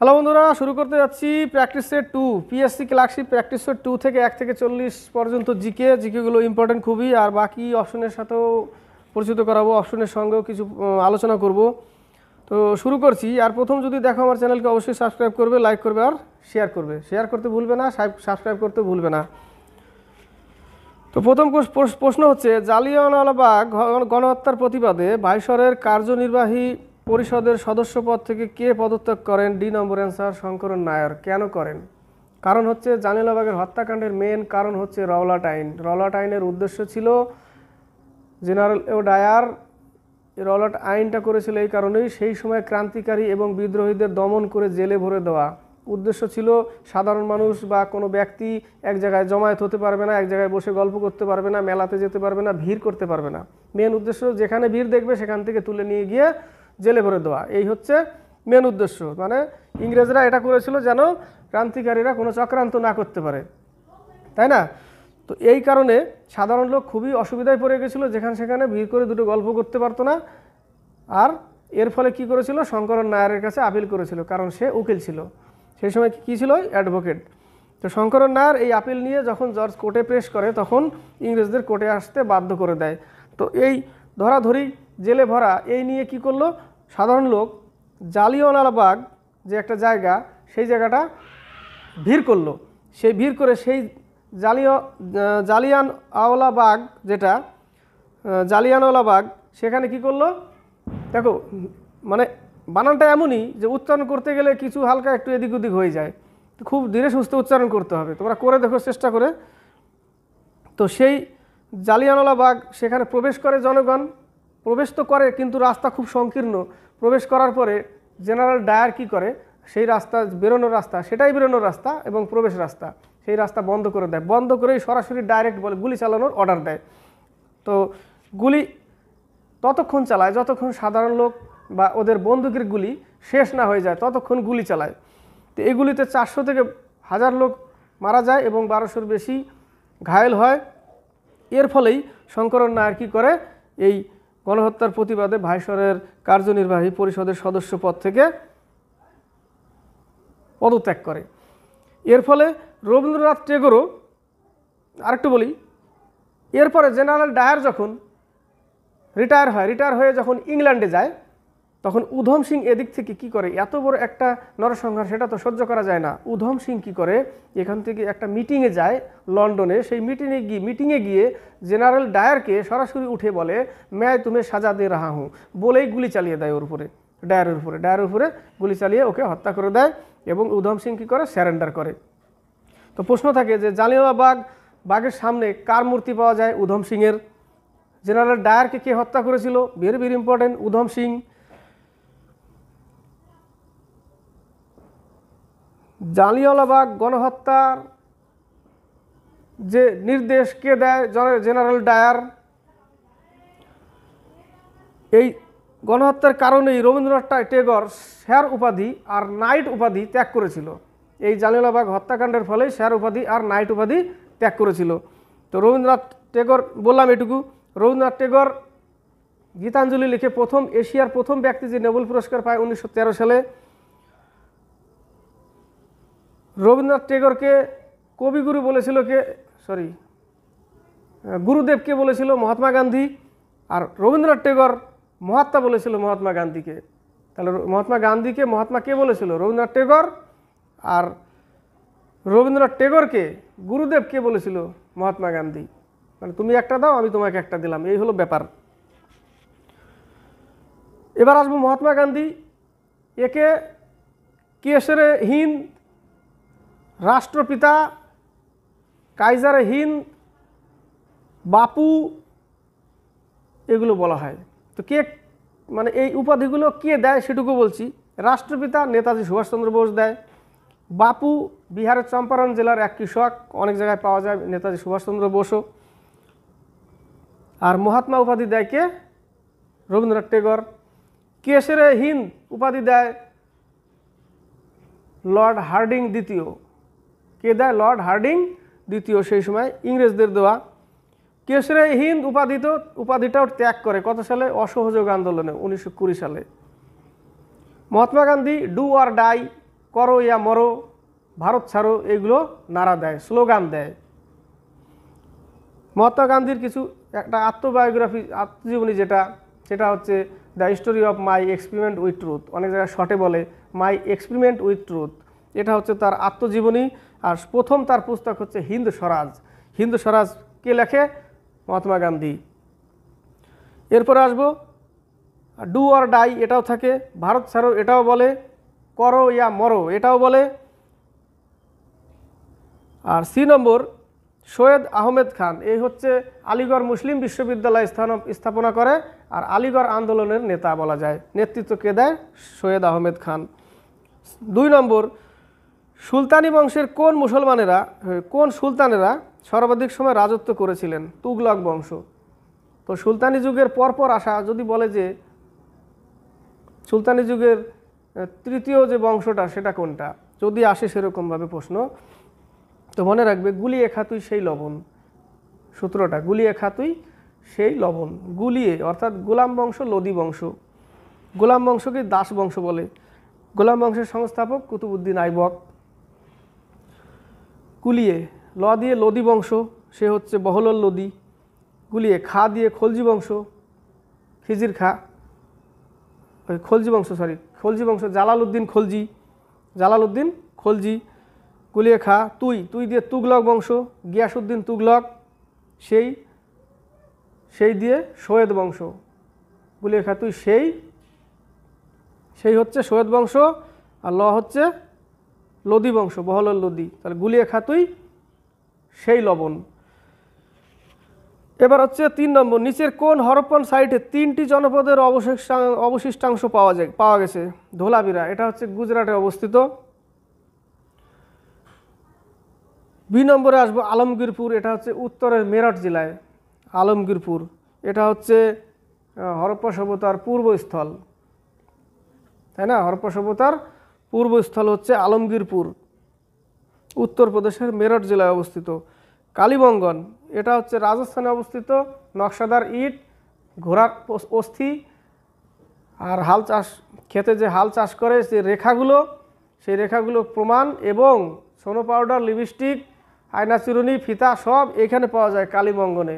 Hello বন্ধুরা, শুরু করতে যাচ্ছি practice set 2 PSC clerkship practice set 2 থেকে 1 থেকে 40 পর্যন্ত জিকেগুলো ইম্পর্টেন্ট খুবই। আর বাকি অপশনের সাথেও পরিচিত করাবো, অপশনের সঙ্গেও কিছু আলোচনা করব। তো শুরু করছি। আর প্রথম যদি দেখো আমার চ্যানেলকে অবশ্যই সাবস্ক্রাইব করবে, লাইক করবে আর শেয়ার করতে ভুলবে না, সাবস্ক্রাইব করতে ভুলবে না। তো প্রথম প্রশ্ন হচ্ছে, জালিয়ানওয়ালাবাগ গণহত্যার প্রতিবাদে ভাইসরয়ের কার্যনির্বাহী পরিষদের সদস্যপদ থেকে কে পদত্যাগ করেন? ডি নম্বর অ্যান্সার শঙ্করন নায়ার। কেন করেন? কারণ হচ্ছে জালিয়ানওয়ালাবাগের হত্যাকাণ্ডের মেন কারণ হচ্ছে রওলাট আইন। রওলাট আইনের উদ্দেশ্য ছিল জেনারেল ডায়ার রওলাট আইনটা করেছিল এই কারণেই, সেই সময় ক্রান্তিকারী এবং বিদ্রোহীদের দমন করে জেলে ভরে দেওয়া। উদ্দেশ্য ছিল সাধারণ মানুষ বা কোনো ব্যক্তি এক জায়গায় জমায়েত হতে পারবে না, এক জায়গায় বসে গল্প করতে পারবে না, মেলাতে যেতে পারবে না, ভিড় করতে পারবে না। মেন উদ্দেশ্য যেখানে ভিড় দেখবে সেখান থেকে তুলে নিয়ে গিয়ে জেলে ভরে দেওয়া, এই হচ্ছে মেন উদ্দেশ্য। মানে ইংরেজরা এটা করেছিল যেন ক্রান্তিকারীরা কোনো চক্রান্ত না করতে পারে, তাই না? তো এই কারণে সাধারণ লোক খুবই অসুবিধায় পড়ে গেছিলো, যেখানে সেখানে ভিড় করে দুটো গল্প করতে পারতো না। আর এর ফলে কি করেছিল, শঙ্করন নায়ারের কাছে আপিল করেছিল, কারণ সে উকিল ছিল সেই সময়। কী ছিল? অ্যাডভোকেট। তো শঙ্করন নায়ার এই আপিল নিয়ে যখন জজ কোর্টে পেশ করে, তখন ইংরেজদের কোর্টে আসতে বাধ্য করে দেয়। তো এই ধরাধরি জেলে ভরা এই নিয়ে কি করলো সাধারণ লোক, জালিয়ানওয়ালাবাগ যে একটা জায়গা, সেই জায়গাটা ভিড় করলো। সেই ভিড় করে সেই জালিয়ানওয়ালাবাগ যেটা জালিয়ানওয়ালাবাগ, সেখানে কি করলো দেখো, মানে বানানটা এমনই যে উচ্চারণ করতে গেলে কিছু হালকা একটু এদিক ওদিক হয়ে যায়, খুব ধীরে সুস্থে উচ্চারণ করতে হবে, তোমরা করে দেখো চেষ্টা করে। তো সেই জালিয়ানওয়ালাবাগ সেখানে প্রবেশ করে জনগণ, প্রবেশ তো করে কিন্তু রাস্তা খুব সংকীর্ণ। প্রবেশ করার পরে জেনারেল ডায়ার কি করে, সেই রাস্তা বেরোনোর রাস্তা, সেটাই বেরোনোর রাস্তা এবং প্রবেশ রাস্তা, সেই রাস্তা বন্ধ করে দেয়। বন্ধ করেই সরাসরি ডাইরেক্ট বলে গুলি চালানোর অর্ডার দেয়। তো গুলি ততক্ষণ চালায় যতক্ষণ সাধারণ লোক বা ওদের বন্দুকের গুলি শেষ না হয়ে যায়, ততক্ষণ গুলি চালায়। তো এই গুলিতে 400 থেকে 1000 লোক মারা যায় এবং 1200-র বেশি ঘায়েল হয়। এর ফলেই শঙ্করন নায়ার কী করে, এই গণহত্যার প্রতিবাদে ভাইসরয়ের কার্যনির্বাহী পরিষদের সদস্য পদ থেকে পদত্যাগ করে। এর ফলে রবীন্দ্রনাথ টেগোরও, আরেকটু বলি, এরপরে জেনারেল ডায়ার যখন রিটায়ার হয়ে যখন ইংল্যান্ডে যায়, তখন উধম সিং এদিক থেকে কি করে, এত বড় একটা নরসংহার সেটা তো সহ্য করা যায় না। উধম সিং কি করে, এখান থেকে একটা মিটিংয়ে যায় লন্ডনে। সেই মিটিংয়ে গিয়ে জেনারেল ডায়ারকে সরাসরি উঠে বলে, मैं तुम्हें সাজা দে রাহা হুঁ, বলেই গুলি চালিয়ে দেয় ওর উপরে, ডায়ারের উপরে গুলি চালিয়ে ওকে হত্যা করে দেয়। এবং উধম সিং কী করে, স্যারেন্ডার করে। তো প্রশ্ন থাকে যে জালিয়ানওয়ালাবাগের সামনে কার মূর্তি পাওয়া যায়? উধম সিংয়ের। জেনারেল ডায়ারকে কে হত্যা করেছিল? Very very important, Udham Singh. Jallianwala Bagh গণহত্যার যে নির্দেশ কে দেয়? General Dyer. এই গণহত্যার কারণেই রবীন্দ্রনাথ টেগর স্যার উপাধি আর নাইট উপাধি ত্যাগ করেছিল। এই জালিয়ানওয়ালাবাগ হত্যাকাণ্ডের ফলেই স্যার উপাধি আর নাইট উপাধি ত্যাগ করেছিল। তো রবীন্দ্রনাথ টেগর, বললাম এটুকু। রবীন্দ্রনাথ টেগর গীতাঞ্জলি লিখে এশিয়ার প্রথম ব্যক্তি যে নোবেল পুরস্কার পায় 1913 সালে। রবীন্দ্রনাথ টেগরকে কবিগুরু বলেছিল গুরুদেবকে বলেছিল মহাত্মা গান্ধী। আর রবীন্দ্রনাথ টেগর মহাত্মা বলেছিল মহাত্মা গান্ধীকে। তাহলে মহাত্মা গান্ধীকে মহাত্মা কে বলেছিল? রবীন্দ্রনাথ টেগর। আর রবীন্দ্রনাথ টেগরকে গুরুদেব কে বলেছিল? মহাত্মা গান্ধী। মানে তুমি একটা দাও, আমি তোমাকে একটা দিলাম, এই হলো ব্যাপার। এবার আসবো মহাত্মা গান্ধী। একে কেশরে হিন্দ, রাষ্ট্রপিতা, কাইজারে হিন্দ, বাপু, এগুলো বলা হয়। তো কে, মানে এই উপাধিগুলো কে দেয় সেটুকু বলছি। রাষ্ট্রপিতা নেতাজি সুভাষচন্দ্র বোস দেয়। বাপু বিহারের চম্পারণ জেলার এক কৃষক, অনেক জায়গায় পাওয়া যায় নেতাজি সুভাষচন্দ্র বোসও। আর মহাত্মা উপাধি দেয় কে? রবীন্দ্রনাথ টেগর। কেশরে হিন্দ উপাধি দেয় লর্ড হার্ডিং দ্বিতীয়। কে দেয়? লর্ড হার্ডিং দ্বিতীয়, সেই সময় ইংরেজদের দেওয়া। কেশরে হিন্দ উপাধিটাও ত্যাগ করে কত সালে? অসহযোগ আন্দোলনে 1920 সালে। Mahatma Gandhi do or die করো ইয়া মরো, ভারত ছাড়ো, এগুলো নারা দেয়, স্লোগান দেয়। মহাত্মা গান্ধীর কিছু একটা আত্মবায়োগ্রাফি, আত্মজীবনী যেটা, সেটা হচ্ছে the history of my experiment with truth, অনেক জায়গায় শর্টে বলে মাই এক্সপেরিমেন্ট উইথ ট্রুথ। এটা হচ্ছে তার আত্মজীবনী। আর প্রথম তার পুস্তক হচ্ছে হিন্দ স্বরাজ। হিন্দ স্বরাজ কে লেখে? মহাত্মা গান্ধী। এরপরে আসবো ডু অর ডাই, এটাও থাকে। ভারত ছাড়ো এটাও বলে, করো ইয়া মরো এটাও বলে। আর সি নম্বর সৈয়দ আহমেদ খান, এই হচ্ছে আলিগড় মুসলিম বিশ্ববিদ্যালয় স্থাপনা করে আর আলিগড় আন্দোলনের নেতা বলা যায়। নেতৃত্ব কে দেয়? সৈয়দ আহমেদ খান। 2 নম্বর সুলতানি বংশের কোন সুলতানেরা সর্বাধিক সময় রাজত্ব করেছিলেন? তুগলক বংশ। তো সুলতানি যুগের পরপর আসা, যদি বলে যে সুলতানি যুগের তৃতীয় যে বংশটা সেটা কোনটা, যদি আসে সেরকমভাবে প্রশ্ন, তো মনে রাখবে গুলিয়ে খাতুই সেই লবণ। সূত্রটা গুলিয়ে খাতুই সেই লবণ। গুলিয়ে অর্থাৎ গোলাম বংশ, লোদি বংশ। গোলাম বংশকে দাস বংশ বলে। গোলাম বংশের সংস্থাপক কুতুবউদ্দিন আইবক। গুলিয়ে ল দিয়ে লোদি বংশ, সে হচ্ছে বহলল লোদি। গুলিয়ে খা দিয়ে খলজি বংশ, খিজির খা, খলজি বংশ, খলজি বংশ, জালালউদ্দিন খলজি। গুলিয়ে খা তুই দিয়ে তুগলক বংশ, গিয়াসউদ্দিন তুগলক, সেই দিয়ে সৈয়দ বংশ। গুলিয়ে খা তুই সেই হচ্ছে সৈয়দ বংশ, আর ল হচ্ছে লোদি বংশ, বহলল লোদি। তাহলে গুলিয়ে খা তুই সেই লবণ। এবার হচ্ছে 3 নম্বর, নিচের কোন হরপ্পন সাইটে 3টি জনপদের অবশিষ্টাংশ পাওয়া গেছে? ধোলাবিরা, এটা হচ্ছে গুজরাটে অবস্থিত। বি নম্বরে আসবো আলমগীরপুর, এটা হচ্ছে উত্তরের মেরঠ জেলায়। আলমগীরপুর, এটা হচ্ছে হরপ্পা সভ্যতার পূর্বস্থল, তাই না? হরপ্পা সভ্যতার পূর্বস্থল হচ্ছে আলমগীরপুর, উত্তরপ্রদেশের মেরঠ জেলায় অবস্থিত। কালীবঙ্গন, এটা হচ্ছে রাজস্থানে অবস্থিত। নকশাদার ইট, ঘোড়ার অস্থি, আর হাল চাষ, খেতে যে হাল চাষ করে যে রেখাগুলো, সেই রেখাগুলো প্রমাণ, এবং সোনো পাউডার, লিপস্টিক, আয়না চিরুনি, ফিতা সব এখানে পাওয়া যায় কালীবঙ্গনে।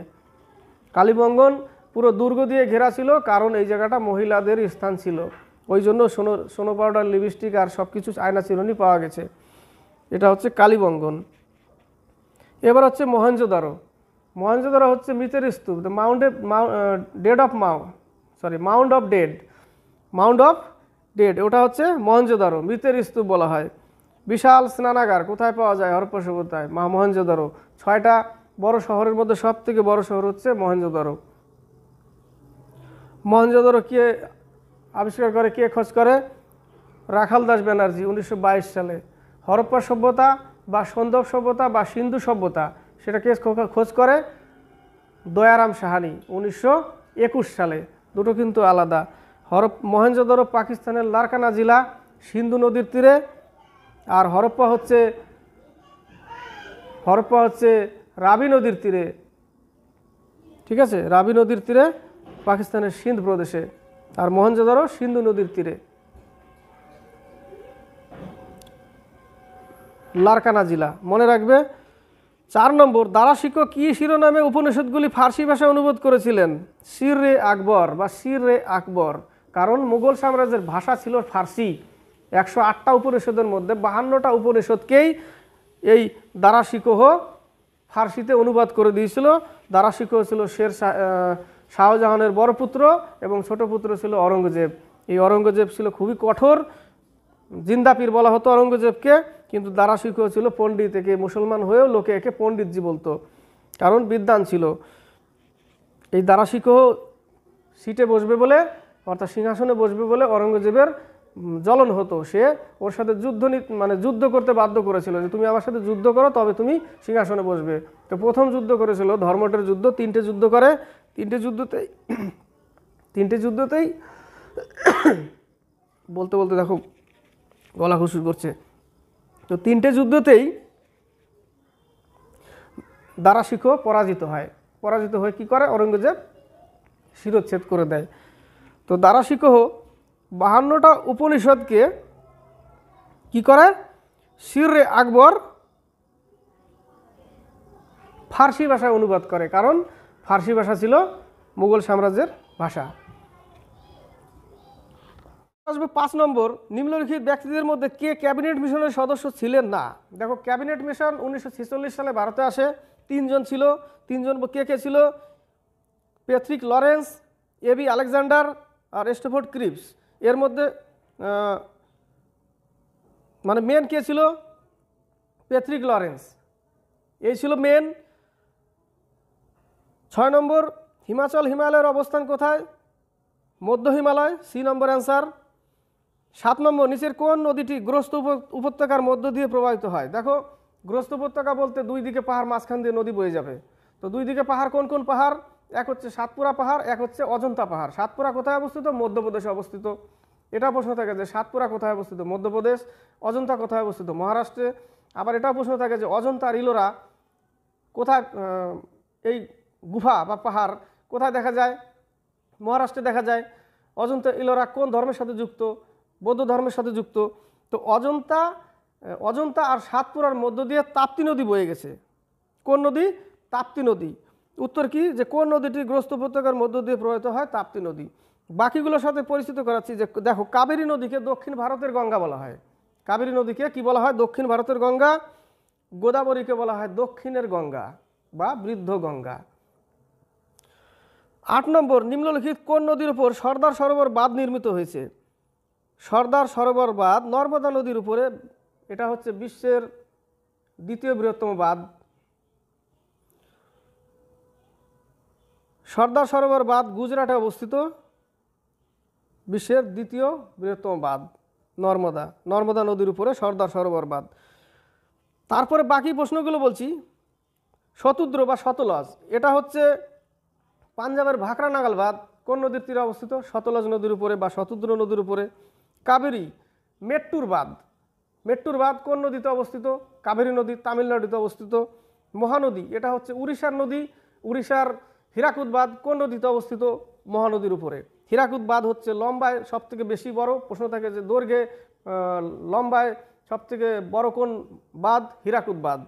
কালীবঙ্গন পুরো দুর্গ দিয়ে ঘেরা ছিল, কারণ এই জায়গাটা মহিলাদের স্থান ছিল, ওই জন্য সোনো পাউডার, লিপস্টিক আর সব কিছু আয়না চিরুনি পাওয়া গেছে। এটা হচ্ছে কালীবঙ্গন। এবার হচ্ছে মহেঞ্জোদারো। মহেঞ্জোদারো হচ্ছে মৃতের স্তূপ, মাউন্ট অফ ডেড, ওটা হচ্ছে মহেঞ্জোদারো, মৃতের স্তূপ বলা হয়। বিশাল স্নানাগার কোথায় পাওয়া যায়? হরপ্পা সভ্যতায়, মহেঞ্জোদারো। 6টা বড় শহরের মধ্যে সব থেকে বড় শহর হচ্ছে মহেঞ্জোদারো। মহেঞ্জোদারো কে আবিষ্কার করে, কে খোঁজ করে? রাখাল দাস ব্যানার্জি 1922 সালে। হরপ্পা সভ্যতা বা সন্দক সভ্যতা বা সিন্ধু সভ্যতা, সেটা কে খোঁজ করে? দয়ারাম সাহানি 1921 সালে। দুটো কিন্তু আলাদা। মহেঞ্জোদারো পাকিস্তানের লারকানা জেলা, সিন্ধু নদীর তীরে। আর হরপ্পা হচ্ছে রাবি নদীর তীরে, ঠিক আছে? রাবি নদীর তীরে পাকিস্তানের সিন্ধ প্রদেশে। আর মহেঞ্জোদারো সিন্ধু নদীর তীরে, লারকানা জেলা, মনে রাখবে। 4 নম্বর, দারাশিকো কি শিরোনামে উপনিষদগুলি ফার্সি ভাষায় অনুবাদ করেছিলেন? শির-রে আকবর। কারণ মুঘল সাম্রাজ্যের ভাষা ছিল ফার্সি। 108টা উপনিষদের মধ্যে 52টা উপনিষদকেই এই দারাশিকোহ ফার্সিতে অনুবাদ করে দিয়েছিল। দারাশিকোহ ছিল শাহজাহানের বড় পুত্র এবং ছোট পুত্র ছিল অরঙ্গজেব। এই অরঙ্গজেব ছিল খুবই কঠোর, জিন্দাপীর বলা হতো অরঙ্গজেবকে, কিন্তু দারাশিকোহ ছিল পণ্ডিত। একে মুসলমান হয়েও লোকে একে পণ্ডিতজি বলতো, কারণ বিদ্বান ছিল। এই দারাশিকোহ সিটে বসবে বলে, অর্থাৎ সিংহাসনে বসবে বলে অরঙ্গজেবের জ্বলন হতো। সে ওর সাথে যুদ্ধ করতে বাধ্য করেছিল, যে তুমি আমার সাথে যুদ্ধ করো তবে তুমি সিংহাসনে বসবে। তো প্রথম যুদ্ধ করেছিল ধর্মটের যুদ্ধ, 3টে যুদ্ধ করে। 3টে যুদ্ধতেই বলতে বলতে দেখো গলা খুশি করছে। তো 3টে যুদ্ধতেই দারাশিকোহ পরাজিত হয়ে কি করে? অরঙ্গজেব শিরচ্ছেদ করে দেয়। তো দারাশিকোহ 52টা উপনিষদকে কি করে? শিরে আকবর ফার্সি ভাষায় অনুবাদ করে, কারণ ফার্সি ভাষা ছিল মুঘল সাম্রাজ্যের ভাষা। আসবে 5 নম্বর, নিম্নলিখিত ব্যক্তিদের মধ্যে কে ক্যাবিনেট মিশনের সদস্য ছিলেন না? দেখো, ক্যাবিনেট মিশন 1946 সালে ভারতে আসে, 3 জন ছিল। 3 জন কে কে ছিল? প্যাট্রিক লরেন্স, এবি আলেকজান্ডার আর স্টেফোর্ড ক্রিপস। এর মধ্যে মানে মেন কে ছিল? প্যাট্রিক লরেন্স, এই ছিল মেন। 6 নম্বর, হিমালয়ের অবস্থান কোথায়? মধ্য হিমালয়, সি নম্বর অ্যান্সার। 7 নম্বর, নিচের কোন নদীটি গ্রস্ত উপত্যকার মধ্য দিয়ে প্রবাহিত হয়? দেখো, গ্রস্ত উপত্যকা বলতে 2 দিকে পাহাড়, মাঝখান দিয়ে নদী বয়ে যাবে। তো 2 দিকে পাহাড় কোন কোন পাহাড়? এক হচ্ছে সাতপুরা পাহাড়, এক হচ্ছে অজন্তা পাহাড়। সাতপুরা কোথায় অবস্থিত? মধ্যপ্রদেশে অবস্থিত। এটা প্রশ্ন থাকে যে সাতপুরা কোথায় অবস্থিত? মধ্যপ্রদেশ। অজন্তা কোথায় অবস্থিত? মহারাষ্ট্রে। আবার এটাও প্রশ্ন থাকে যে অজন্তা আর ইলোরা কোথায়, এই গুফা বা পাহাড় কোথায় দেখা যায়? মহারাষ্ট্রে দেখা যায়। অজন্তা ইলোরা কোন ধর্মের সাথে যুক্ত? বৌদ্ধ ধর্মের সাথে যুক্ত। তো অজন্তা আর সাতপুরার মধ্য দিয়ে তাপ্তি নদী বয়ে গেছে। কোন নদী? তাপ্তি নদী। উত্তর কি? যে কোন নদীটি গ্রস্ত উপত্যকার মধ্য দিয়ে প্রবাহিত হয়? তাপ্তি নদী। বাকিগুলোর সাথে পরিচিত করাচ্ছি। যে দেখো, কাবেরী নদীকে দক্ষিণ ভারতের গঙ্গা বলা হয়। কাবেরী নদীকে কি বলা হয়? দক্ষিণ ভারতের গঙ্গা। গোদাবরীকে বলা হয় দক্ষিণের গঙ্গা বা বৃদ্ধ গঙ্গা। 8 নম্বর, নিম্নলিখিত কোন নদীর উপর সর্দার সরোবর বাঁধ নির্মিত হয়েছে? সর্দার সরোবর বাঁধ নর্মদা নদীর উপরে। এটা হচ্ছে বিশ্বের 2য় বৃহত্তম বাঁধ। সর্দার সরোবর বাঁধ গুজরাটে অবস্থিত। বিশ্বের 2য় বৃহত্তম বাঁধ নর্মদা নদীর উপরে সর্দার সরোবর বাঁধ। তারপরে বাকি প্রশ্নগুলো বলছি। শতুদ্র বা সতলজ, এটা হচ্ছে পাঞ্জাবের ভাকরা নাগাল বাঁধ কোন নদীর তীরে অবস্থিত? সতলজ নদীর উপরে বা শতুদ্র নদীর উপরে। কাবেরী, মেট্টুর বাঁধ কোন নদীতে অবস্থিত? কাবেরী নদী, তামিলনাড়ুতে অবস্থিত। মহানদী, এটা হচ্ছে উড়িষ্যার নদী। উড়িষ্যার হীরাকুদ বাঁধ কোন নদীতে অবস্থিত? মহানদীর উপরে। হীরাকুদ বাঁধ হচ্ছে লম্বায় সবথেকে বেশি বড়। প্রশ্ন থাকে যে দৈর্ঘ্যে লম্বায় সবথেকে বড় কোন বাঁধ? হীরাকুদ বাঁধ।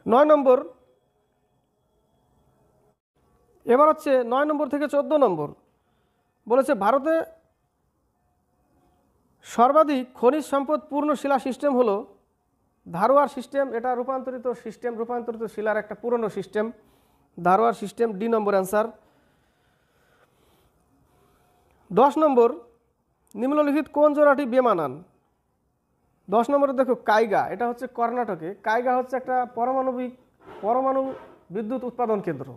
9 নম্বর, এবার হচ্ছে 9 নম্বর থেকে 14 নম্বর বলেছে ভারতে সর্বাধিক খনিজ সম্পদ পূর্ণ শিলা সিস্টেম হলো ধারোয়ার সিস্টেম। এটা রূপান্তরিত শিলার একটা পুরনো সিস্টেম, ধারোয়ার সিস্টেম, ডি নম্বর অ্যান্সার। 10 নম্বর, নিম্নলিখিত কোন জোড়াটি বেমানান? 10 নম্বরে দেখো, কাইগা, এটা হচ্ছে কর্ণাটকে। কাইগা হচ্ছে একটা পরমাণু বিদ্যুৎ উৎপাদন কেন্দ্র।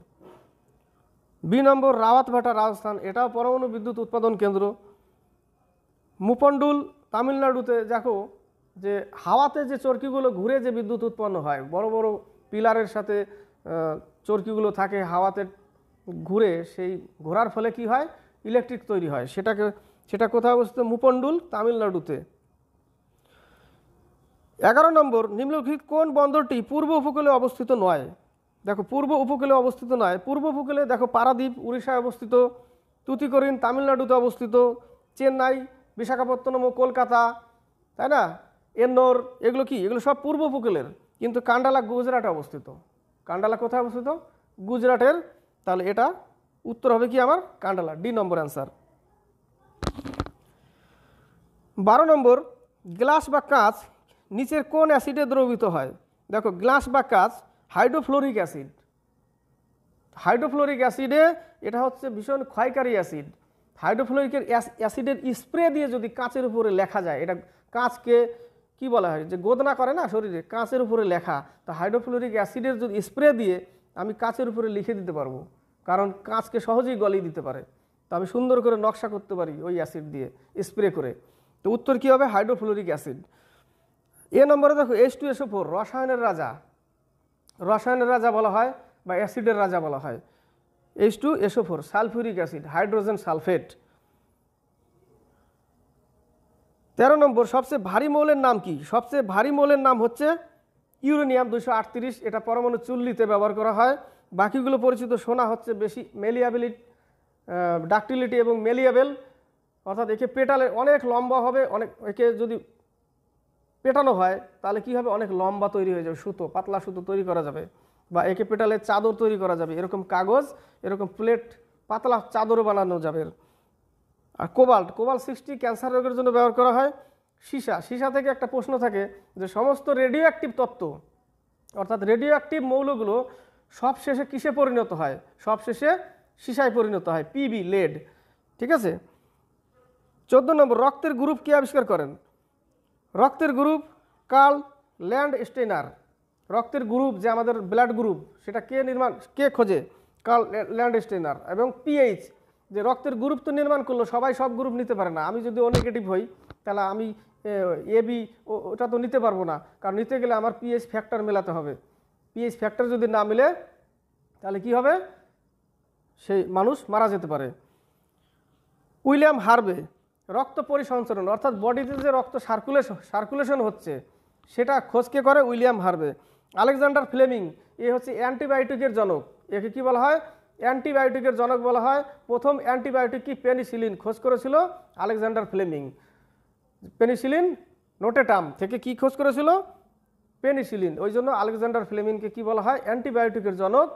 বি নম্বর, রাওয়াতভাটা রাজস্থান, এটাও পরমাণু বিদ্যুৎ উৎপাদন কেন্দ্র। মুপন্ডুল তামিলনাড়ুতে। দেখো যে হাওয়াতে যে চরকিগুলো ঘুরে যে বিদ্যুৎ উৎপন্ন হয়, বড় বড় পিলারের সাথে চরকিগুলো থাকে, হাওয়াতে ঘুরে, সেই ঘোরার ফলে কি হয়? ইলেকট্রিক তৈরি হয়। সেটা কোথায় অবস্থিত? মুপন্ডুল তামিলনাড়ুতে। 11 নম্বর, নিম্নলিখিত কোন বন্দরটি পূর্ব উপকূলে অবস্থিত নয়? দেখো, পূর্ব উপকূলে অবস্থিত নয়। পূর্ব উপকূলে দেখো, পারাদ্বীপ উড়িষ্যায় অবস্থিত, তুতিকোরিন তামিলনাড়ুতে অবস্থিত, চেন্নাই, বিশাখাপত্তনম ও কলকাতা, তাই না, এন্নোর, এগুলো কি? এগুলো সব পূর্ব উপকূলের। কিন্তু কান্ডালা গুজরাটে অবস্থিত। কান্ডালা কোথায় অবস্থিত? গুজরাটের। তাহলে এটা উত্তর হবে কি আমার? কান্ডালা, ডি নম্বর অ্যান্সার। 12 নম্বর, গ্লাস বা কাঁচ নিচের কোন অ্যাসিডে দ্রবীভূত হয়? দেখো, গ্লাস বা কাঁচ হাইড্রোফ্লোরিক অ্যাসিডে, এটা হচ্ছে ভীষণ ক্ষয়কারী অ্যাসিড। হাইড্রোফ্লোরিক অ্যাসিডের স্প্রে দিয়ে যদি কাঁচের উপরে লেখা যায়, এটা কাঁচকে কি বলা হয়? যে গোদনা করে না শরীরে, কাঁচের উপরে লেখা। তো হাইড্রোফ্লোরিক অ্যাসিডের যদি স্প্রে দিয়ে আমি কাঁচের উপরে লিখে দিতে পারবো, কারণ কাঁচকে সহজেই গলিয়ে দিতে পারে। তো আমি সুন্দর করে নকশা করতে পারি ওই অ্যাসিড দিয়ে স্প্রে করে। তো উত্তর কী হবে? Hydrofluoric acid. এ নম্বরে দেখো, H2SO4 রসায়নের রাজা বলা হয় বা অ্যাসিডের রাজা বলা হয়। H2SO4 sulphuric acid, hydrogen sulphate. 13 নম্বর, সবচেয়ে ভারী মৌলের নাম কি? সবচেয়ে ভারী মৌলের নাম হচ্ছে ইউরেনিয়াম 238। এটা পরমাণু চুল্লিতে ব্যবহার করা হয়। বাকিগুলো পরিচিত। সোনা হচ্ছে বেশি ডাকটিলিটি এবং মেলিয়াবেল। অর্থাৎ একে পেটালে অনেক লম্বা হবে, অনেক একে যদি পেটানো হয় তাহলে কি হবে, অনেক লম্বা তৈরি হয়ে যাবে, সুতো, পাতলা সুতো তৈরি করা যাবে, বা একে পেটালে চাদর তৈরি করা যাবে, এরকম কাগজ, এরকম প্লেট, পাতলা চাদরও বানানো যাবে। আর কোবাল্ট, কোবাল্ট 60 ক্যান্সার রোগের জন্য ব্যবহার করা হয়। সীসা, সীসা থেকে একটা প্রশ্ন থাকে যে সমস্ত রেডিও অ্যাক্টিভ তত্ত্ব অর্থাৎ রেডিও অ্যাক্টিভ মৌলগুলো সব শেষে কিসে পরিণত হয়, সব শেষে সীসায় পরিণত হয়, পিবি, লেড। ঠিক আছে। 14 নম্বর, রক্তের গ্রুপ কে আবিষ্কার করেন? রক্তের গ্রুপ কার্ল ল্যান্ডস্টেইনার। রক্তের গ্রুপ যে আমাদের ব্লাড গ্রুপ সেটা কে খোঁজে? Curl Landsteiner. এবং পিএইচ, যে রক্তের গ্রুপ তো নির্মাণ করলো, সবাই সব গ্রুপ নিতে পারে না। আমি যদি ও নেগেটিভ হই তাহলে আমি এবি ওটা তো নিতে পারবো না, কারণ নিতে গেলে আমার পিএইচ ফ্যাক্টর মেলাতে হবে। পিএইচ ফ্যাক্টর যদি না মিলে তাহলে কি হবে, সেই মানুষ মারা যেতে পারে। উইলিয়াম হার্ভে, রক্ত পরিসঞ্চরণ অর্থাৎ বডিতে যে রক্ত সার্কুলেশন হচ্ছে সেটা খোঁজ কে করে? William Harvey. আলেকজান্ডার ফ্লেমিং, এ হচ্ছে অ্যান্টিবায়োটিকের জনক। একে কি বলা হয়? অ্যান্টিবায়োটিকের জনক বলা হয়। প্রথম অ্যান্টিবায়োটিক কি? পেনিসিলিন খোঁজ করেছিল আলেকজান্ডার ফ্লেমিং। পেনিসিলিন নোটেটাম থেকে কি খোঁজ করেছিল? পেনিসিলিন। ওই জন্য আলেকজান্ডার ফ্লেমিংকে কি বলা হয়? অ্যান্টিবায়োটিকের জনক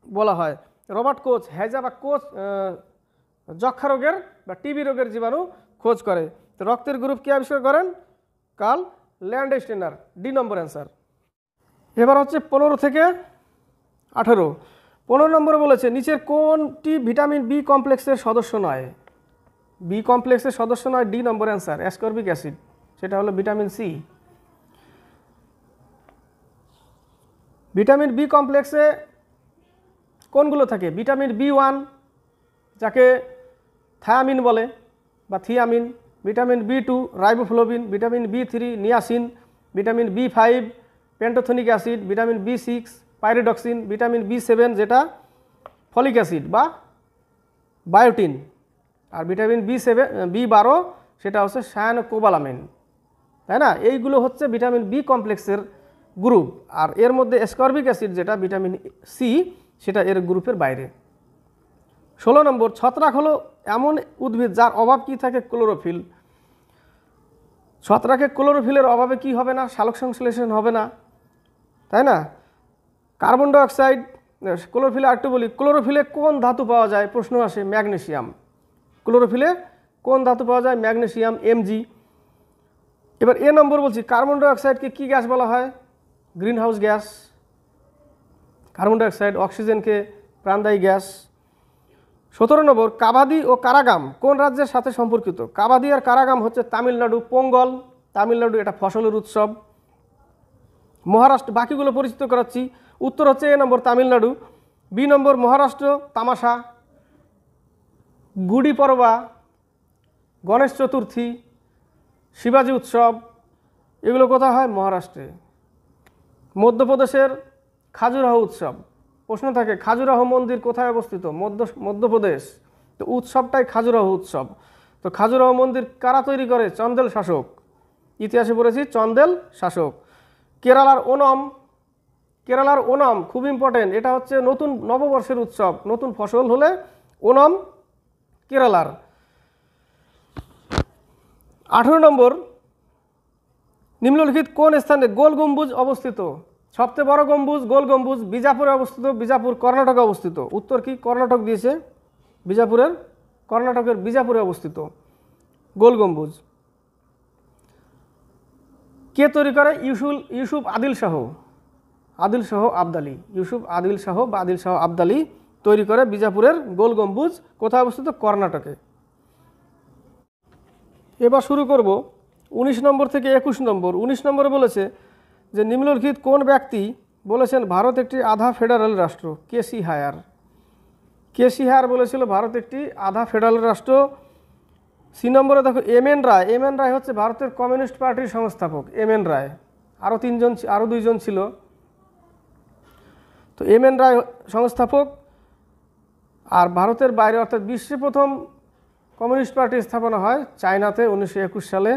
বলা হয়। রবার্ট কোচ, হ্যাজা বা কোচ যক্ষা রোগের বা টিবি রোগের জীবাণু খোঁজ করে। তো রক্তের গ্রুপ কে আবিষ্কার করেন? কার্ল ল্যান্ডস্টেইনার, ডি নম্বর অ্যান্সার। এবার হচ্ছে 15 থেকে 18। 15 নম্বরে বলেছে নিচের কোনটি ভিটামিন বি কমপ্লেক্সের সদস্য নয়? বি কমপ্লেক্সের সদস্য নয়, ডি নম্বর অ্যান্সার, অ্যাসকর্বিক অ্যাসিড, সেটা হলো ভিটামিন সি। ভিটামিন বি কমপ্লেক্সে কোনগুলো থাকে? ভিটামিন বি1 যাকে থায়ামিন বলে বা থিয়ামিন, ভিটামিন বি2 রাইবোফ্লোবিন, ভিটামিন বি3 নিয়াসিন, ভিটামিন বি5 পেন্টোথেনিক অ্যাসিড, ভিটামিন বি6 পাইরিডক্সিন, ভিটামিন বি7 যেটা ফলিক অ্যাসিড বা বায়োটিন, আর ভিটামিন বি12 সেটা হচ্ছে সায়ানোকোবালামিন, তাই না? এইগুলো হচ্ছে ভিটামিন বি কমপ্লেক্সের গ্রুপ। আর এর মধ্যে অ্যাসকর্বিক অ্যাসিড যেটা ভিটামিন সি সেটা এর গ্রুপের বাইরে। 16 নম্বর, ছত্রাক হলো এমন উদ্ভিদ যার অভাব কি থাকে? ক্লোরোফিল। ছত্রাকে ক্লোরোফিলের অভাবে কি হবে না? সালোক সংশ্লেষণ হবে না, তাই না? কার্বন ডাইঅক্সাইড, ক্লোরোফিলে আরেকটু বলি, ক্লোরোফিলে কোন ধাতু পাওয়া যায়? প্রশ্ন আসে, ম্যাগনেসিয়াম। ক্লোরোফিলে কোন ধাতু পাওয়া যায়? Magnesium, MG. এবার এ নম্বর বলছি, কার্বন ডাইঅক্সাইডকে কি গ্যাস বলা হয়? Green house gas. Carbon dioxide, অক্সিজেনকে প্রাণদায়ী গ্যাস। 17 নম্বর, কাবাদি ও কারাগাম কোন রাজ্যের সাথে সম্পর্কিত? কাবাদি আর কারাগাম হচ্ছে তামিলনাড়ু, পোঙ্গল তামিলনাড়ু, এটা ফসলের উৎসব। মহারাষ্ট্র, বাকিগুলো পরিচিত করাচ্ছি। উত্তর হচ্ছে এ নম্বর তামিলনাড়ু। বি নম্বর মহারাষ্ট্র, তামাশা, গুড়ি পড়বা, গণেশ চতুর্থী, শিবাজি উৎসব, এগুলো কোথায় হয়? মহারাষ্ট্রে। মধ্যপ্রদেশের খাজুরাহ উৎসব, প্রশ্ন থাকে খাজুরাহ মন্দির কোথায় অবস্থিত? মধ্যপ্রদেশ। তো উৎসবটাই খাজুরাহ উৎসব। তো খাজুরাহ মন্দির কারা তৈরি করে? চন্দেল শাসক। ইতিহাসে পড়েছি চন্দেল শাসক। কেরালার ওনম, কেরালার ওনম খুব ইম্পর্টেন্ট, এটা হচ্ছে নতুন নববর্ষের উৎসব, নতুন ফসল হলে ওনম কেরালার। 18 নম্বর, নিম্নলিখিত কোন স্থানে গোল গম্বুজ অবস্থিত? সবচেয়ে বড় গম্বুজ গোল গম্বুজ বিজাপুরে অবস্থিত। বিজাপুর কর্ণাটকে অবস্থিত। উত্তর কি? কর্ণাটক দিয়েছে। কর্ণাটকের বিজাপুরে অবস্থিত গোল গম্বুজ। কে তৈরি করে? ইউসুফ আদিল শাহ আবদালি। ইউসুফ আদিল শাহ বা আদিল শাহ আবদালি তৈরি করে বিজাপুরের গোল গম্বুজ। কোথায় অবস্থিত? কর্ণাটকে। এবার শুরু করব 19 নম্বর থেকে 21 নম্বর। 19 নম্বরে বলেছে যে নিম্নলিখিত কোন ব্যক্তি বলেছেন ভারত একটি আধা ফেডারেল রাষ্ট্র? কেসি হায়ার বলেছিল ভারত একটি আধা ফেডারেল রাষ্ট্র। সি নম্বরে দেখো এম এন রায় হচ্ছে ভারতের কমিউনিস্ট পার্টির সংস্থাপক। এম এন রায়, আরও দুইজন ছিল। তো এম এন রায় সংস্থাপক। আর ভারতের বাইরে অর্থাৎ বিশ্বে প্রথম কমিউনিস্ট পার্টি স্থাপনা হয় চায়নাতে 1921 সালে।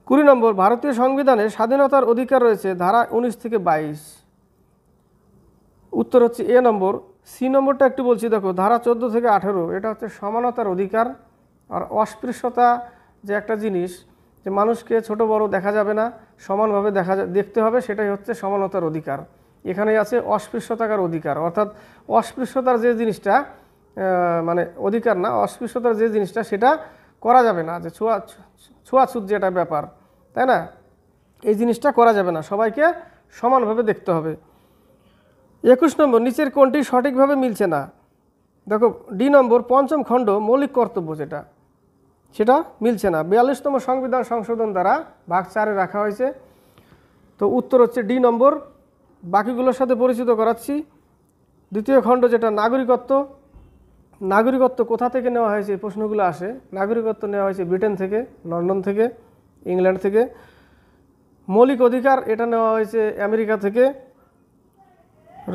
20 নম্বর, ভারতীয় সংবিধানে স্বাধীনতার অধিকার রয়েছে ধারা 19 থেকে 22। উত্তর হচ্ছে এ নম্বর। সি নম্বরটা একটু বলছি, দেখো ধারা 14 থেকে 18, এটা হচ্ছে সমানতার অধিকার। আর অস্পৃশ্যতা যে একটা জিনিস, যে মানুষকে ছোট বড় দেখা যাবে না, সমানভাবে দেখতে হবে, সেটাই হচ্ছে সমানতার অধিকার। এখানেই আছে অস্পৃশ্যতার অধিকার, অর্থাৎ অস্পৃশ্যতার যে জিনিসটা মানে অধিকার না, অস্পৃশ্যতার যে জিনিসটা সেটা করা যাবে না, যে ছোঁয়াছুত যেটা ব্যাপার, তাই না, এই জিনিসটা করা যাবে না, সবাইকে সমানভাবে দেখতে হবে। 21 নম্বর, নিচের কোনটি সঠিকভাবে মিলছে না? দেখো ডি নম্বর, পঞ্চম খণ্ড মৌলিক কর্তব্য যেটা, সেটা মিলছে না। 42তম সংবিধান সংশোধন দ্বারা ভাগ 4-এ রাখা হয়েছে। তো উত্তর হচ্ছে ডি নম্বর। বাকিগুলোর সাথে পরিচিত করাচ্ছি। দ্বিতীয় খণ্ড যেটা নাগরিকত্ব, নাগরিকত্ব কোথা থেকে নেওয়া হয়েছে এই প্রশ্নগুলো আসে। নাগরিকত্ব নেওয়া হয়েছে ব্রিটেন থেকে, লন্ডন থেকে, ইংল্যান্ড থেকে। মৌলিক অধিকার এটা নেওয়া হয়েছে আমেরিকা থেকে।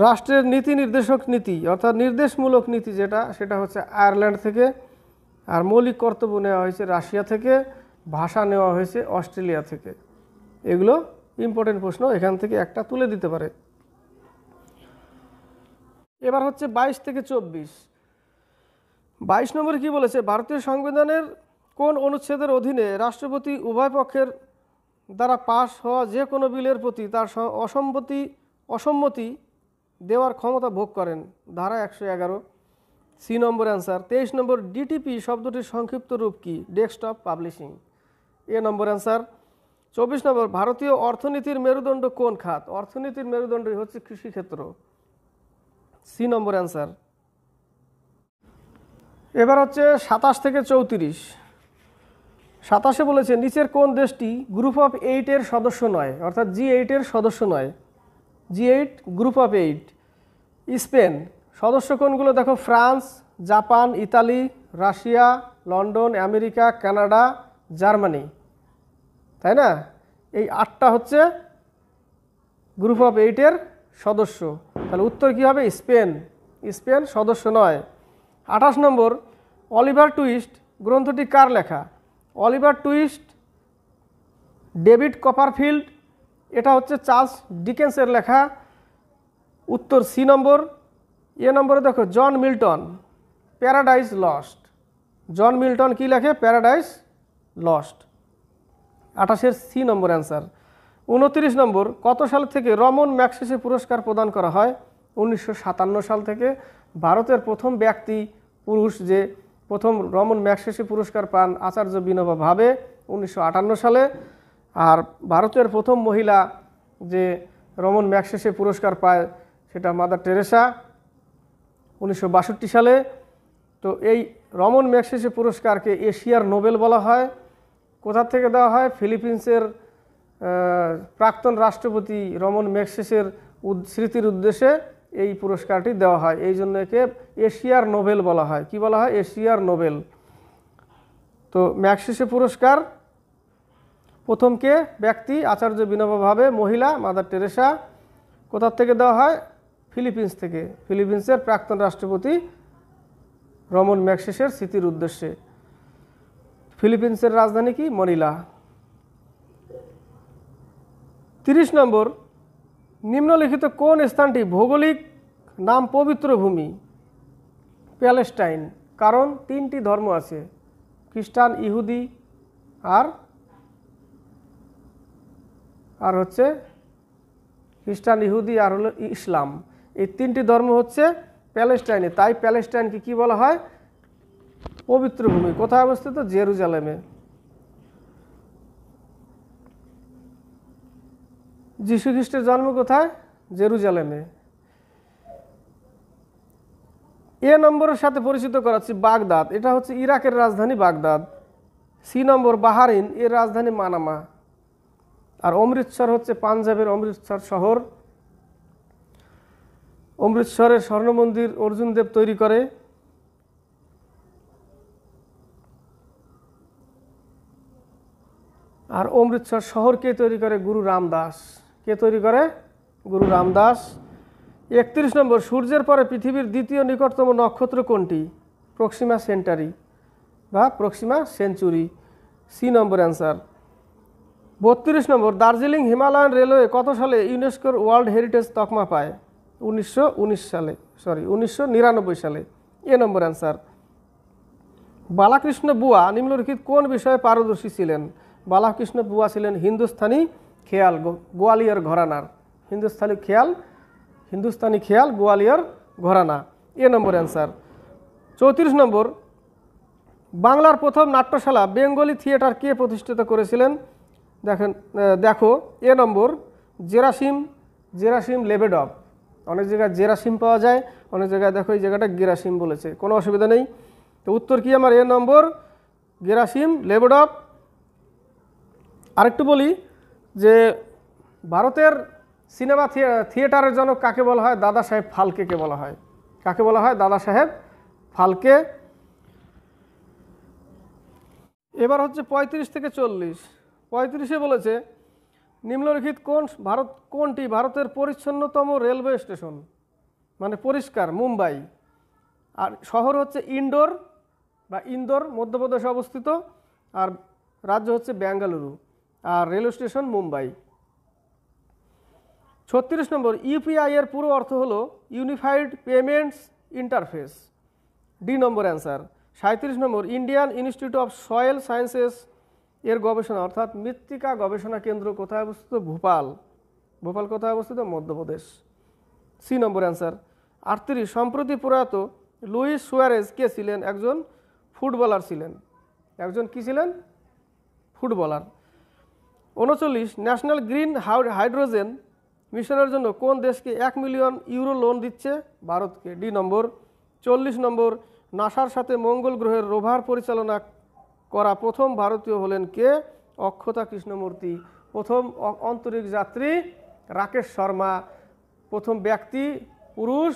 রাষ্ট্রের নীতি নির্দেশক নীতি অর্থাৎ নির্দেশমূলক নীতি যেটা, সেটা হচ্ছে আয়ারল্যান্ড থেকে। আর মৌলিক কর্তব্য নেওয়া হয়েছে রাশিয়া থেকে, ভাষা নেওয়া হয়েছে অস্ট্রেলিয়া থেকে। এগুলো ইম্পর্টেন্ট প্রশ্ন, এখান থেকে একটা তুলে দিতে পারে। এবার হচ্ছে 22 থেকে 24। 22 নম্বরে কি বলেছে? ভারতীয় সংবিধানের কোন অনুচ্ছেদের অধীনে রাষ্ট্রপতি উভয় পক্ষের দ্বারা পাশ হওয়া যে কোনো বিলের প্রতি তার অসম্মতি দেওয়ার ক্ষমতা ভোগ করেন? ধারা 111। C number answer. 23 number, DTP শব্দটির সংক্ষিপ্ত রূপ কি? Desktop publishing. A number answer. 24 number, ভারতীয় অর্থনীতির মেরুদণ্ড কোন খাত? অর্থনীতির মেরুদণ্ডই হচ্ছে কৃষিক্ষেত্র। C number answer. এবার হচ্ছে 27 থেকে 34। 27-এ বলেছে নিচের কোন দেশটি গ্রুপ অফ 8-এর সদস্য নয়, অর্থাৎ G8-এর সদস্য নয়? G8 group of 8। স্পেন। সদস্য কোনগুলো দেখো? France, Japan, Italy, Russia, London, America, Canada, Germany, তাই না? এই 8টা হচ্ছে গ্রুপ অফ 8-এর সদস্য। তাহলে উত্তর কী হবে? স্পেন। স্পেন সদস্য নয়। 28 নম্বর, অলিভার টুইস্ট গ্রন্থটি কার লেখা? অলিভার টুইস্ট, ডেভিড কপারফিল্ড, এটা হচ্ছে চার্লস ডিকেন্সের লেখা। উত্তর সি নম্বর। এ নম্বরে দেখো John Milton, paradise lost. John Milton কি লেখে? Paradise lost. 28-এর সি নম্বর অ্যান্সার। 29 নম্বর, কত সাল থেকে রমন ম্যাগসেসে পুরস্কার প্রদান করা হয়? 1957 সাল থেকে। ভারতের প্রথম ব্যক্তি পুরুষ যে প্রথম রমন ম্যাগসেসে পুরস্কার পান আচার্য বিনোবা ভাবে 1958 সালে। আর ভারতের প্রথম মহিলা যে রমন ম্যাগসেসে পুরস্কার পায় সেটা মাদার টেরেসা, 1962 সালে। তো এই রমন ম্যাগসেসে পুরস্কারকে এশিয়ার নোবেল বলা হয়। কোথা থেকে দেওয়া হয়? ফিলিপিন্সের প্রাক্তন রাষ্ট্রপতি রমন ম্যাগসেসের স্মৃতির উদ্দেশ্যে এই পুরস্কারটি দেওয়া হয়, এই জন্য একে এশিয়ার নোবেল বলা হয়। কি বলা হয়? এশিয়ার নোবেল। তো ম্যাগসেসে পুরস্কার প্রথম কে ব্যক্তি? আচার্য বিনোবা ভাবে। মহিলা মাদার টেরেসা। কোথা থেকে দেওয়া হয়? ফিলিপিন্স থেকে। ফিলিপিন্সের প্রাক্তন রাষ্ট্রপতি রমন ম্যাগসেসের স্মৃতির উদ্দেশ্যে। ফিলিপিন্সের রাজধানী কি? মনিলা। 30 নম্বর, নিম্নলিখিত কোন স্থানটি ভৌগোলিক নাম পবিত্র ভূমি? প্যালেস্টাইন। কারণ 3টি ধর্ম আছে, খ্রিস্টান, ইহুদি আর হচ্ছে খ্রিস্টান, ইহুদি আর হলো ইসলাম। এই 3টি ধর্ম হচ্ছে প্যালেস্টাইনে, তাই প্যালেস্টাইনকে কি বলা হয়? পবিত্র ভূমি। কোথায় অবস্থিত? জেরুজালেমে। যীশু খ্রিস্টের জন্ম কোথায়? জেরুজালেমে। এ নম্বরের সাথে পরিচিত করাচ্ছি বাগদাদ, এটা হচ্ছে ইরাকের রাজধানী বাগদাদ। সি নম্বর, বাহারিন, এর রাজধানী মানামা। আর অমৃতসর হচ্ছে পাঞ্জাবের অমৃতসর শহর। অমৃতসরের স্বর্ণ মন্দির অর্জুন দেব তৈরি করে। আর অমৃতসর শহর কে তৈরি করে? গুরু রামদাস। কে তৈরি করে? গুরু রামদাস। 31 নম্বর, সূর্যের পরে পৃথিবীর দ্বিতীয় নিকটতম নক্ষত্র কোনটি? প্রক্সিমা সেন্টারি বা Proxima century. C number answer. 32 নম্বর, দার্জিলিং হিমালয়ান রেলওয়ে কত সালে ইউনেস্কোর ওয়ার্ল্ড হেরিটেজ তকমা পায়? 1999 সালে। এ নম্বর অ্যান্সার। বালাকৃষ্ণ বুয়া নিম্নলিখিত কোন বিষয়ে পারদর্শী ছিলেন? বালাকৃষ্ণ বুয়া ছিলেন হিন্দুস্তানি খেয়াল, গোয়ালিয়র ঘরানার। হিন্দুস্তানি খেয়াল গোয়ালিয়র ঘরানা। এ নম্বর অ্যান্সার। 34 নম্বর, বাংলার প্রথম নাট্যশালা বেঙ্গলি থিয়েটার কে প্রতিষ্ঠিত করেছিলেন? দেখো এ নম্বর, জেরাসিম লেবেডভ। অনেক জায়গায় জেরাসিম পাওয়া যায়, অনেক জায়গায় দেখো এই জায়গাটা গেরাসিম বলেছে, কোনো অসুবিধা নেই। তো উত্তর কি আমার? এ নম্বর, গেরাসিম লেবেডভ। আরেকটু বলি যে ভারতের সিনেমা থিয়েটারের জনক কাকে বলা হয়? দাদা সাহেব ফালকেকে বলা হয়। কাকে বলা হয়? দাদা সাহেব ফালকে। এবার হচ্ছে 35 থেকে 40। 35-এ বলেছে নিম্নলিখিত কোনটি ভারতের পরিচ্ছন্নতম রেলওয়ে স্টেশন? মানে পরিষ্কার, মুম্বাই। আর শহর হচ্ছে ইন্দোর মধ্যপ্রদেশে অবস্থিত, আর রাজ্য হচ্ছে বেঙ্গালুরু, আর রেলওয়ে স্টেশন মুম্বাই। 36 নম্বর, ইউপিআই এর পুরো অর্থ হলো unified payments interface. D number answer. 37 number, Indian institute of soil sciences এর গবেষণা অর্থাৎ মৃত্তিকা গবেষণা কেন্দ্র কোথায় অবস্থিত? ভোপাল কোথায় অবস্থিত? মধ্যপ্রদেশ। C number answer. 38, সম্প্রতি প্রয়াত লুইস সুয়ারেজ কে ছিলেন? একজন ফুটবলার ছিলেন। একজন কি ছিলেন? ফুটবলার। 39, ন্যাশনাল গ্রিন হাইড্রোজেন মিশনের জন্য কোন দেশকে 1 মিলিয়ন ইউরো লোন দিচ্ছে? ভারতকে। ডি নম্বর। 40 নম্বর, নাসার সাথে মঙ্গল গ্রহের রোভার পরিচালনা করা প্রথম ভারতীয় হলেন কে? অক্ষতা কৃষ্ণমূর্তি। প্রথম অন্তরিক্ষ যাত্রী রাকেশ শর্মা। প্রথম ব্যক্তি পুরুষ,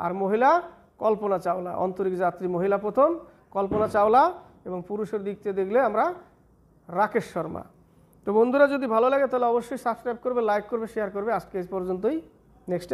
আর মহিলা কল্পনা চাওলা। অন্তরিক্ষ যাত্রী মহিলা প্রথম কল্পনা চাওলা, এবং পুরুষের দিক থেকে দেখলে আমরা রাকেশ শর্মা। তো বন্ধুরা, যদি ভালো লাগে তাহলে অবশ্যই সাবস্ক্রাইব করবে, লাইক করবে, শেয়ার করবে। আজকে এই পর্যন্তই। নেক্সট